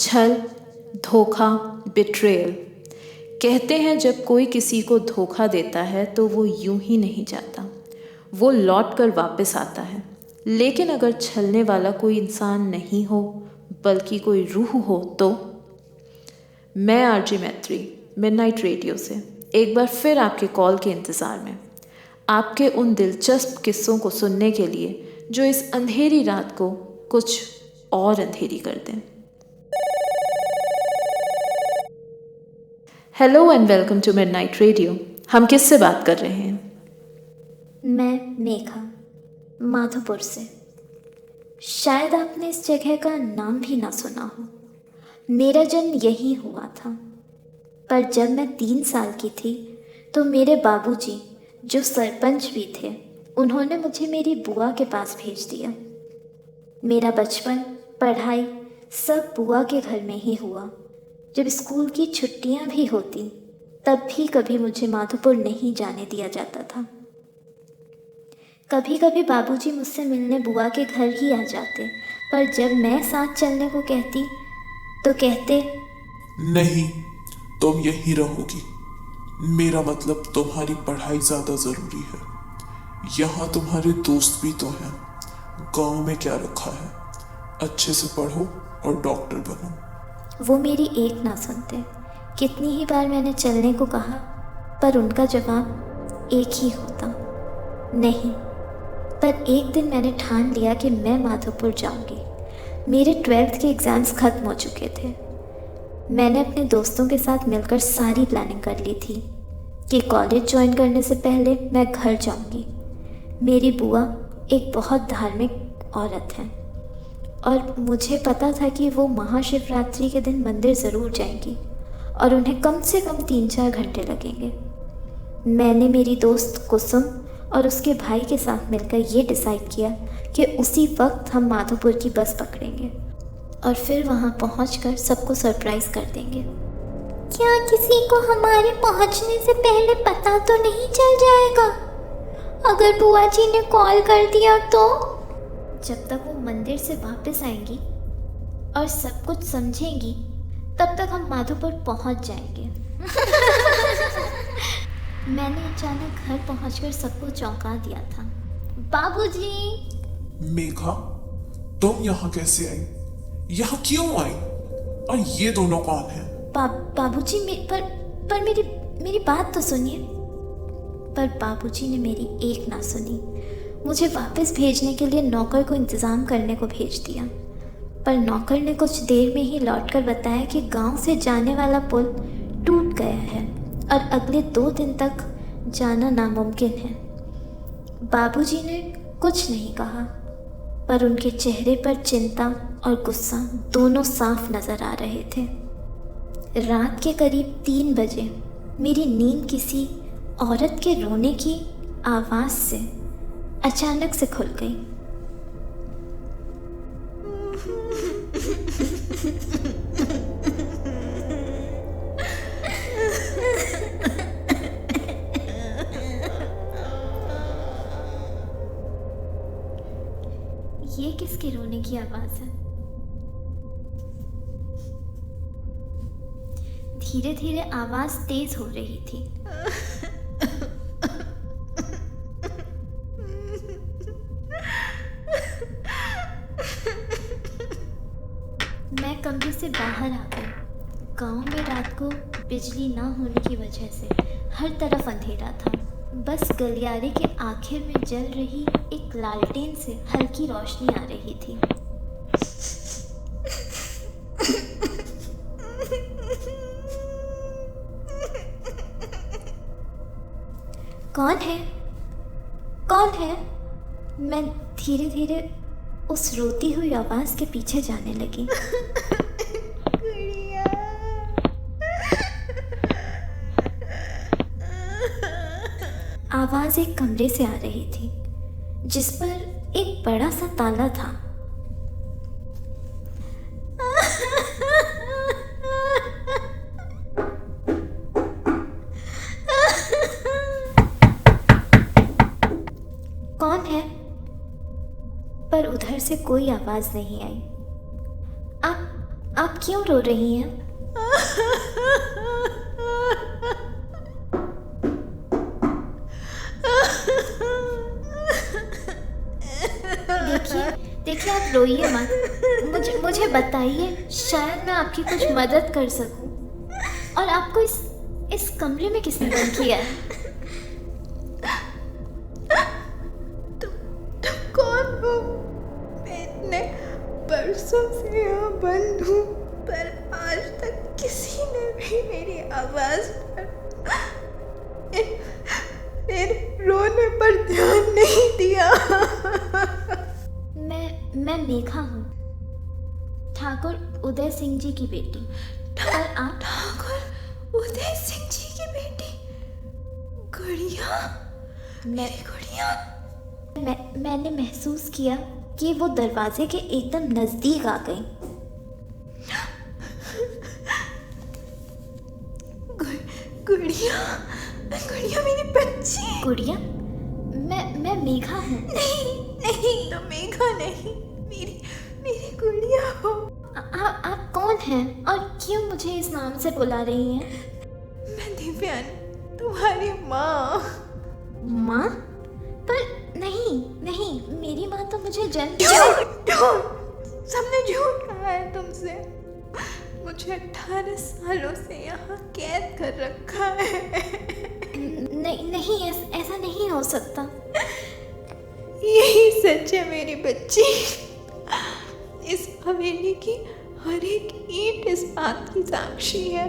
छल, धोखा, बिट्रेयल। कहते हैं जब कोई किसी को धोखा देता है तो वो यूं ही नहीं जाता, वो लौट कर वापस आता है। लेकिन अगर छलने वाला कोई इंसान नहीं हो बल्कि कोई रूह हो तो। मैं आरजे मैत्री, मिडनाइट रेडियो से एक बार फिर आपके कॉल के इंतज़ार में, आपके उन दिलचस्प किस्सों को सुनने के लिए जो इस अंधेरी रात को कुछ और अंधेरी कर दें। Hello and welcome to midnight radio. हम किससे बात कर रहे हैं? मैं मेघा, माधोपुर से। शायद आपने इस जगह का नाम भी ना सुना हो। मेरा जन्म यहीं हुआ था, पर जब मैं 3 साल की थी तो मेरे बाबूजी, जो सरपंच भी थे, उन्होंने मुझे मेरी बुआ के पास भेज दिया। मेरा बचपन, पढ़ाई सब बुआ के घर में ही हुआ। जब स्कूल की छुट्टियां भी होती तब भी कभी मुझे माधोपुर नहीं जाने दिया जाता था। कभी कभी बाबूजी मुझसे मिलने बुआ के घर ही आ जाते, पर जब मैं साथ चलने को कहती तो कहते, नहीं, तुम यहीं रहोगी। मेरा मतलब तुम्हारी पढ़ाई ज़्यादा ज़रूरी है। यहाँ तुम्हारे दोस्त भी तो हैं। गांव में क्या रखा है, अच्छे से पढ़ो और डॉक्टर बनो। वो मेरी एक ना सुनते। कितनी ही बार मैंने चलने को कहा, पर उनका जवाब एक ही होता, नहीं। पर एक दिन मैंने ठान लिया कि मैं माधोपुर जाऊंगी। मेरे 12th के एग्ज़ाम्स ख़त्म हो चुके थे। मैंने अपने दोस्तों के साथ मिलकर सारी प्लानिंग कर ली थी कि कॉलेज ज्वाइन करने से पहले मैं घर जाऊंगी। मेरी बुआ एक बहुत धार्मिक औरत है और मुझे पता था कि वो महाशिवरात्रि के दिन मंदिर ज़रूर जाएंगी और उन्हें कम से कम 3-4 घंटे लगेंगे। मैंने मेरी दोस्त कुसुम और उसके भाई के साथ मिलकर ये डिसाइड किया कि उसी वक्त हम माधोपुर की बस पकड़ेंगे और फिर वहाँ पहुँचकर सबको सरप्राइज़ कर देंगे। क्या किसी को हमारे पहुँचने से पहले पता तो नहीं चल जाएगा? अगर बुआ जी ने कॉल कर दिया तो? जब तक वो मंदिर से वापस आएंगी और सब कुछ समझेंगी तब तक हम माधोपुर पहुँच जाएंगे। मैंने अचानक घर पहुंचकर सबको चौंका दिया था। बाबूजी! मेघा, तुम यहाँ कैसे आई? यहाँ क्यों आई? और ये दोनों कौन हैं? बाबूजी, पर मेरी बात तो सुनिए। पर बाबूजी ने मेरी एक ना सुनी। मुझे वापस भेजने के लिए नौकर को इंतज़ाम करने को भेज दिया, पर नौकर ने कुछ देर में ही लौटकर बताया कि गांव से जाने वाला पुल टूट गया है और अगले 2 दिन तक जाना नामुमकिन है। बाबूजी ने कुछ नहीं कहा, पर उनके चेहरे पर चिंता और गुस्सा दोनों साफ नज़र आ रहे थे। रात के करीब 3 बजे मेरी नींद किसी औरत के रोने की आवाज़ से अचानक से खुल गई। ये किसके रोने की आवाज़ है? धीरे धीरे आवाज़ तेज हो रही थी। मैं कमरे से बाहर आ गई। गांव में रात को बिजली ना होने की वजह से हर तरफ अंधेरा था। बस गलियारे के आखिर में जल रही एक लालटेन से हल्की रोशनी आ रही थी। कौन है? कौन है? मैं धीरे धीरे उस रोती हुई आवाज़ के पीछे जाने लगी। आवाज़ एक कमरे से आ रही थी जिस पर एक बड़ा सा ताला था। कौन है? पर उधर से कोई आवाज़ नहीं आई। आप क्यों रो रही हैं? देखिए देखिए, आप रोइए मत। मुझे बताइए, शायद मैं आपकी कुछ मदद कर सकूं। और आपको इस कमरे में किसने बंद किया है? तुम कौन हो? मैं इतने बरसों से यहाँ बंद हूँ, पर आज तक किसी ने भी मेरी आवाज़ पर, मेरे रोने पर ध्यान नहीं दिया। मैं मेघा हूँ, ठाकुर उदय सिंह जी की बेटी। और आप? ठाकुर उदय सिंह जी की बेटी? गुड़िया, मेरी गुड़िया। मैंने महसूस किया कि वो दरवाजे के एकदम नज़दीक आ गई। गुड़िया, गुड़िया मेरी बच्ची। गुड़िया? मैं मेघा हूँ। नहीं, तो मेघा नहीं, मेरी गुड़िया हो। आप कौन हैं और क्यों मुझे इस नाम से बुला रही हैं? मैं दिव्यानी, तुम्हारी माँ। माँ? पर नहीं, मेरी माँ तो मुझे जन्म। झूठ! सबने झूठ कहा है तुमसे। मुझे 18 सालों से यहाँ कैद कर रखा है। नहीं, ऐसा नहीं हो सकता। यही सच है मेरी बच्ची। इस हवेली की हर एक ईंट इस बात की साक्षी है।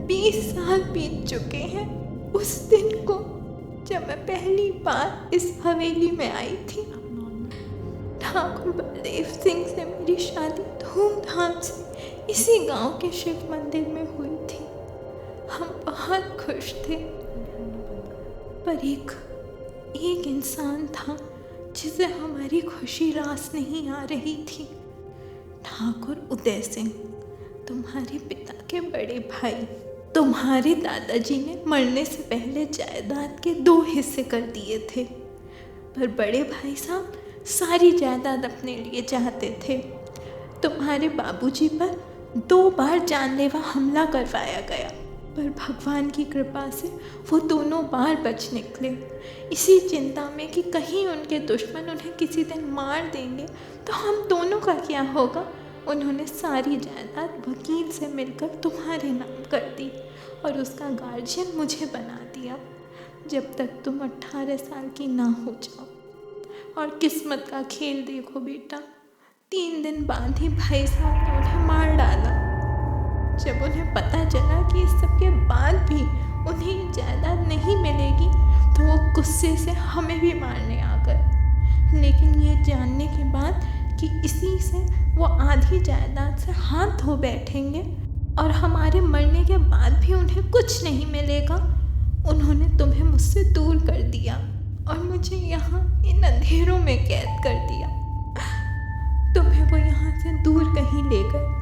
20 साल बीत चुके हैं उस दिन को जब मैं पहली बार इस हवेली में आई थी। ठाकुर बलदेव सिंह से मेरी शादी धूमधाम से इसी गांव के शिव मंदिर में हुई थी। हम बहुत खुश थे, पर एक इंसान था जिसे हमारी खुशी रास नहीं आ रही थी। ठाकुर उदय सिंह, तुम्हारे पिता के बड़े भाई। तुम्हारे दादाजी ने मरने से पहले जायदाद के 2 हिस्से कर दिए थे, पर बड़े भाई साहब सारी जायदाद अपने लिए चाहते थे। तुम्हारे बाबूजी पर 2 बार जानलेवा हमला करवाया गया, पर भगवान की कृपा से वो दोनों बार बच निकले। इसी चिंता में कि कहीं उनके दुश्मन उन्हें किसी दिन मार देंगे तो हम दोनों का क्या होगा, उन्होंने सारी जायदाद वकील से मिलकर तुम्हारे नाम कर दी और उसका गार्जियन मुझे बना दिया, जब तक तुम 18 साल की ना हो जाओ। और किस्मत का खेल देखो बेटा, 3 दिन बाद ही भाई साहब ने उन्हें मार डाला। जब उन्हें पता चला कि इस सब के बाद भी उन्हें जायदाद नहीं मिलेगी, तो वो गुस्से से हमें भी मारने आ गए। लेकिन ये जानने के बाद कि इसी से वो आधी जायदाद से हाथ धो बैठेंगे और हमारे मरने के बाद भी उन्हें कुछ नहीं मिलेगा, उन्होंने तुम्हें मुझसे दूर कर दिया और मुझे यहाँ इन अंधेरों में कैद कर दिया। तुम्हें वो यहाँ से दूर कहीं ले गए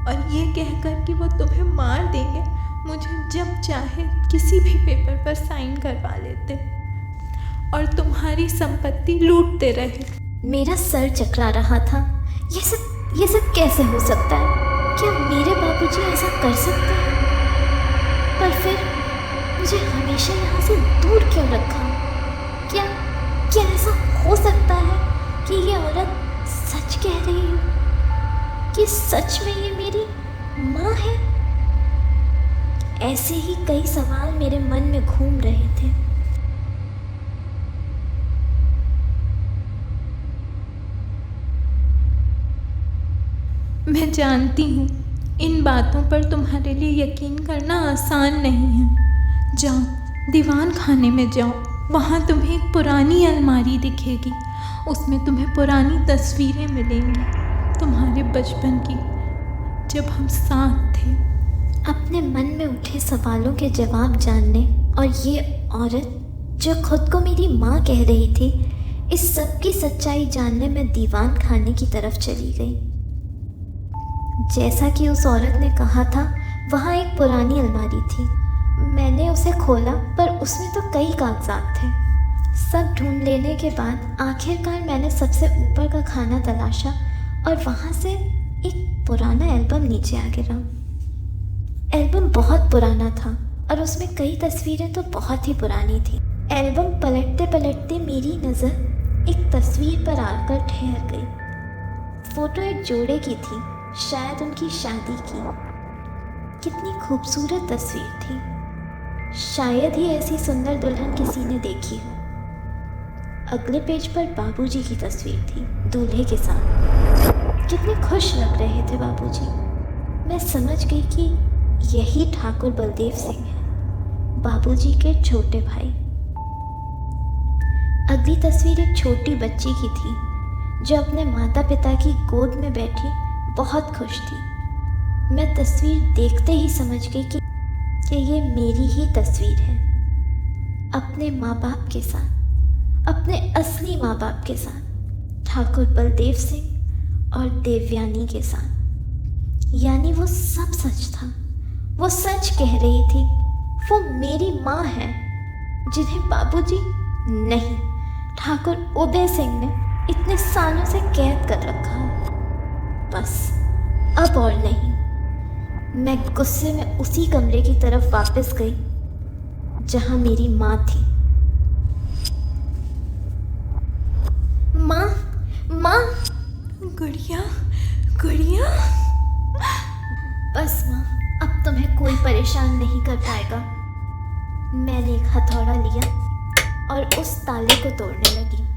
और ये कहकर कि वो तुम्हें मार देंगे, मुझे जब चाहे किसी भी पेपर पर साइन करवा लेते और तुम्हारी संपत्ति लूटते रहे। मेरा सर चकरा रहा था। ये सब कैसे हो सकता है? क्या मेरे बाबूजी ऐसा कर सकते हैं? पर फिर मुझे हमेशा यहाँ से दूर क्यों रखा? क्या ऐसा हो सकता है कि ये औरत सच कह रही हो कि सच में ये मेरी माँ है? ऐसे ही कई सवाल मेरे मन में घूम रहे थे। मैं जानती हूँ इन बातों पर तुम्हारे लिए यकीन करना आसान नहीं है। जाओ, दीवान खाने में जाओ, वहाँ तुम्हें एक पुरानी अलमारी दिखेगी। उसमें तुम्हें पुरानी तस्वीरें मिलेंगी तुम्हारे बचपन की, जब हम साथ थे। अपने मन में उठे सवालों के जवाब जानने और ये औरत जो खुद को मेरी माँ कह रही थी, इस सब की सच्चाई जानने में दीवान खाने की तरफ चली गई। जैसा कि उस औरत ने कहा था, वहाँ एक पुरानी अलमारी थी। मैंने उसे खोला, पर उसमें तो कई कागजात थे। सब ढूंढ लेने के बाद आखिरकार मैंने सबसे ऊपर का खाना तलाशा और वहाँ से एक पुराना एल्बम नीचे आ गिरा। एल्बम बहुत पुराना था और उसमें कई तस्वीरें तो बहुत ही पुरानी थी। एल्बम पलटते पलटते मेरी नज़र एक तस्वीर पर आकर ठहर गई। फोटो एक जोड़े की थी, शायद उनकी शादी की। कितनी खूबसूरत तस्वीर थी, शायद ही ऐसी सुंदर दुल्हन किसी ने देखी हो। अगले पेज पर बाबूजी की तस्वीर थी, दूल्हे के साथ। कितने खुश लग रहे थे बाबूजी। मैं समझ गई कि यही ठाकुर बलदेव सिंह है, बाबूजी के छोटे भाई। अगली तस्वीर एक छोटी बच्ची की थी जो अपने माता पिता की गोद में बैठी बहुत खुश थी। मैं तस्वीर देखते ही समझ गई कि ये मेरी ही तस्वीर है, अपने माँ बाप के साथ, अपने असली माँ बाप के साथ, ठाकुर बलदेव सिंह और देवयानी के साथ। यानी वो सब सच था, वो सच कह रही थी, वो मेरी माँ है जिन्हें बाबूजी नहीं, ठाकुर उदय सिंह ने इतने सालों से कैद कर रखा है। बस अब और नहीं। मैं गुस्से में उसी कमरे की तरफ वापस गई जहां मेरी माँ थी। माँ, माँ, गुड़िया, गुड़िया। बस माँ, अब तुम्हें कोई परेशान नहीं कर पाएगा। मैंने एक हथौड़ा लिया और उस ताले को तोड़ने लगी।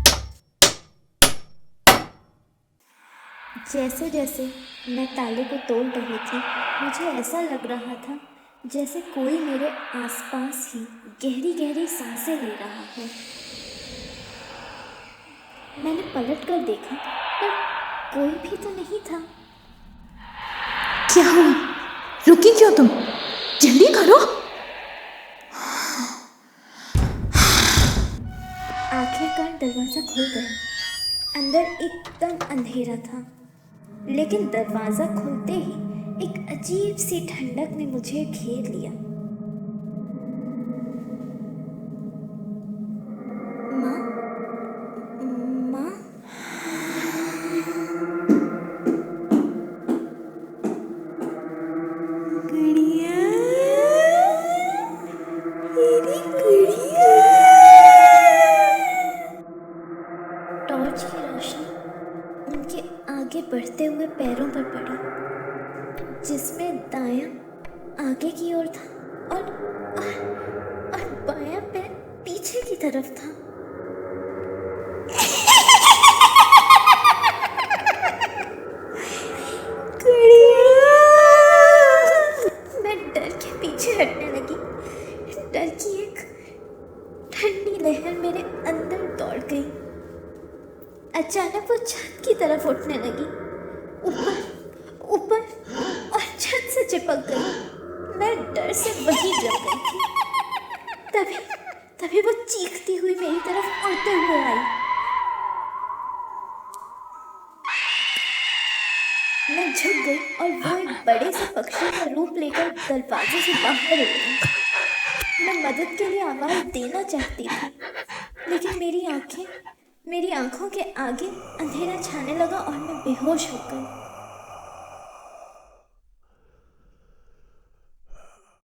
जैसे जैसे मैं ताले को तोड़ रही थी, मुझे ऐसा लग रहा था जैसे कोई मेरे आसपास ही गहरी गहरी सांसें ले रहा है। मैंने पलट कर देखा पर कोई भी तो नहीं था। क्या हुआ? रुकी क्यों तुम? जल्दी करो। आखिरकार दरवाज़ा खुल गया। अंदर एकदम अंधेरा था, लेकिन दरवाज़ा खुलते ही एक अजीब सी ठंडक ने मुझे घेर लिया। माँ, माँ, गुड़िया, मेरी गुड़िया। टॉर्च की रोशनी उनके आगे बढ़ते हुए पैरों पर पड़ी, जिसमें दायां आगे की ओर था और बायां पैर पीछे की तरफ था। मैं डर के पीछे हटने लगी। डर की एक ठंडी लहर मेरे अंदर दौड़ गई। अचानक वो छत की तरफ उठने लगी, ऊपर ऊपर और छत से चिपक गई। मैं डर से वहीं गिर गई थी। तभी वो चीखती हुई मेरी तरफ उड़ते हुए आई। मैं झुक गई और वो एक बड़े से पक्षी का रूप लेकर दरवाजे से बाहर उड़ी। मैं मदद के लिए आवाज़ देना चाहती थी, लेकिन मेरी आंखों के आगे अंधेरा छाने लगा और मैं बेहोश हो गई।